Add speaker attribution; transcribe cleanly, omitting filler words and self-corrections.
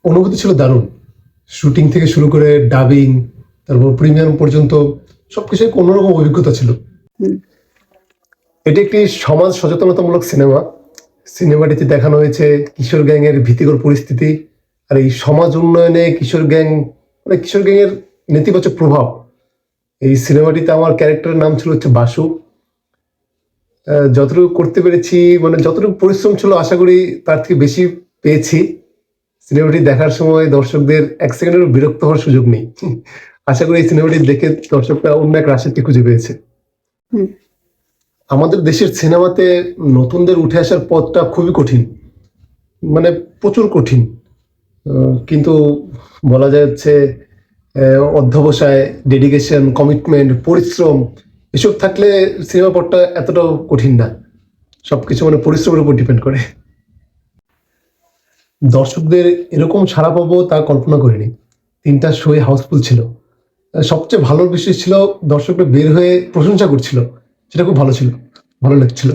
Speaker 1: অনুভূতি ছিল দারুণ। শুটিং থেকে শুরু করে ডাবিং, তারপর প্রিমিয়াম পর্যন্ত সবকিছু এক অন্যরকম অভিজ্ঞতা ছিল।
Speaker 2: হুম।
Speaker 1: এটি একটি সমাজ সচেতনতামূলক সিনেমা। সিনেমাটিতে দেখানো হয়েছে কিশোর গ্যাংয়ের ভীতিকর পরিস্থিতি, আর এই সমাজ উন্নয়নে কিশোর গ্যাংয়ের নেতিবাচক প্রভাব। এই সিনেমাটিতে আমার ক্যারেক্টারের নাম ছিল হচ্ছে বাসু। যতটুকু করতে পেরেছি, মানে যতটুকু পরিশ্রম ছিল আশা করি তার থেকে বেশি পেয়েছি। সিনেমাটি দেখার সময় দর্শকদের এক সেকেন্ডেরও বিরক্ত হওয়ার সুযোগ নেই। আশা করি এই সিনেমাটি দেখে দর্শকরা অন্য এক রাশিতে খুঁজে পেয়েছে।
Speaker 2: হুম।
Speaker 1: আমাদের দেশের সিনেমাতে নতুনদের উঠে আসার পথটা খুবই কঠিন, মানে প্রচুর কঠিন। কিন্তু বলা যাচ্ছে অধ্যবসায়, ডেডিকেশন, কমিটমেন্ট, পরিশ্রম এসব থাকলে সিনেমা পথটা এতটাও কঠিন না। সবকিছু মানে পরিশ্রমের উপর ডিপেন্ড করে। দর্শকদের এরকম সাড়া পাবো তা কল্পনা করিনি। 3টা শোয়ে হাউসফুল ছিল। সবচেয়ে ভালো বিষয় ছিল দর্শকরা বের হয়ে প্রশংসা করছিল, সেটা খুব ভালো ছিল, ভালো লাগছিল।